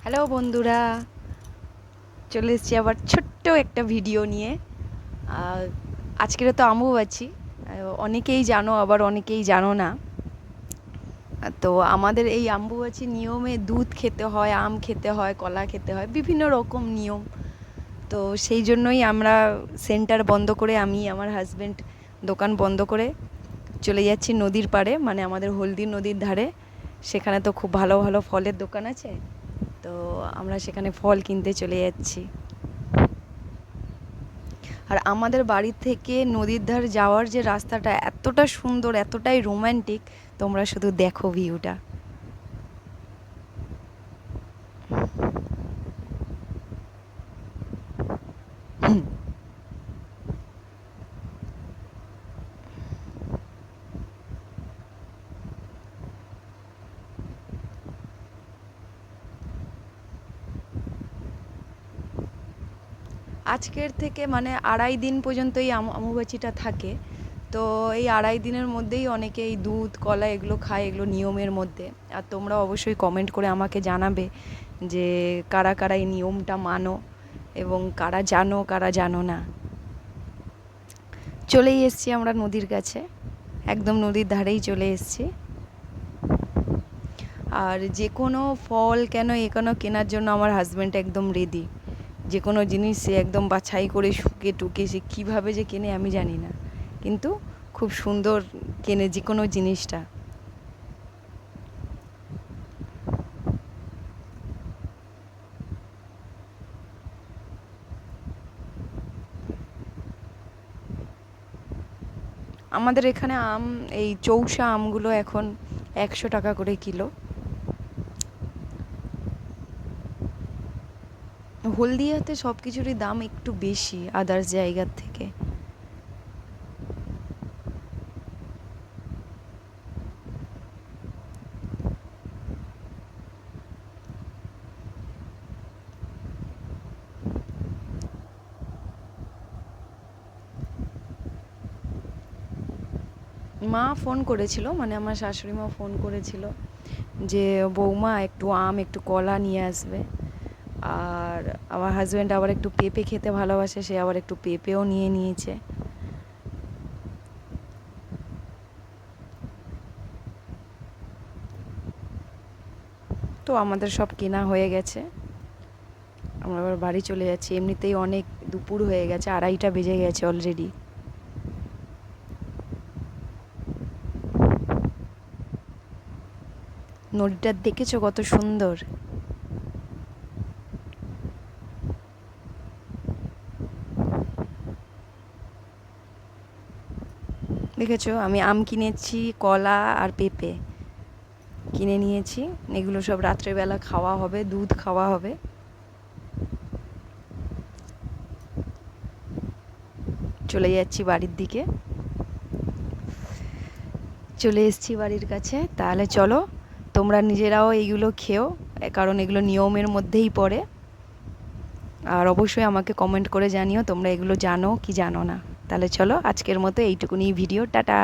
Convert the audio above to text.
Hello বন্ধুরা, চলে এসেছি আবার ছোট্ট একটা ভিডিও নিয়ে। আজকের তো অম্বুবাচী, অনেকেই জানো আবার অনেকেই জানো না। তো আমাদের এই অম্বুবাচী নিয়মে দুধ খেতে হয়, আম খেতে হয়, কলা খেতে হয়, বিভিন্ন রকম নিয়ম। তো সেই জন্যই আমরা সেন্টার বন্ধ করে, আমি আমার হাজব্যান্ড দোকান বন্ধ করে চলে যাচ্ছি নদীর পাড়ে, মানে আমাদের হলদি নদীর ধারে। সেখানে তো খুব ভালো ভালো ফলের দোকান আছে, তো আমরা সেখানে ফল কিনতে চলে যাচ্ছি। আর আমাদের বাড়ি থেকে নদীর ধার যাওয়ার যে রাস্তাটা এতটা সুন্দর, এতটাই রোম্যান্টিক, তোমরা শুধু দেখো ভিউটা। আজকের থেকে মানে 2.5 দিন পর্যন্ত এই অম্বুবাচীটা থাকে। তো এই 2.5 দিনের মধ্যেই অনেকে এই দুধ কলা এগুলো খায়, এগুলো নিয়মের মধ্যে। আর তোমরা অবশ্যই কমেন্ট করে আমাকে জানাবে যে কারা কারা এই নিয়মটা মানো এবং কারা জানো না। চলেই এসছি আমরা নদীর কাছে, একদম নদীর ধারেই চলে এসছি। আর যে কোনো ফল কেন কেনার জন্য আমার হাজব্যান্ড একদম রেডি। যে কোনো জিনিস সে একদম বাছাই করে শুকে টুকে, সে কীভাবে যে কেনে আমি জানি না, কিন্তু খুব সুন্দর কেনে যে কোনো জিনিসটা। আমাদের এখানে আম, এই চৌষা আমগুলো এখন 100 টাকা করে কিলো। হলদিয়াতে সব কিছুরই দাম একটু বেশি আদার্স জায়গার থেকে। মা ফোন করেছিল, মানে আমার শাশুড়ি মা ফোন করেছিল যে বৌমা একটু আম একটু কলা নিয়ে আসবে। আর আমার হাজব্যান্ড আবার একটু পেঁপে খেতে ভালোবাসে, সে আবার একটু পেঁপেও নিয়ে নিয়েছে। তো আমাদের সব কেনা হয়ে গেছে, আমরা আবার বাড়ি চলে যাচ্ছি। এমনিতেই অনেক দুপুর হয়ে গেছে, 2:30 বেজে গেছে অলরেডি। নদীটা দেখেছো কত সুন্দর? দেখেছো, আমি আম কিনেছি, কলা আর পেঁপে কিনে নিয়েছি। এগুলো সব রাত্রেবেলা খাওয়া হবে, দুধ খাওয়া হবে। চলে যাচ্ছি বাড়ির দিকে, চলে এসেছি বাড়ির কাছে। তাহলে চলো তোমরা নিজেরাও এইগুলো খেও, কারণ এগুলো নিয়মের মধ্যেই পড়ে। আর অবশ্যই আমাকে কমেন্ট করে জানিও তোমরা এগুলো জানো কি জানো না। তাহলে চলো আজকের মতো এইটুকুনি ভিডিও, টাটা।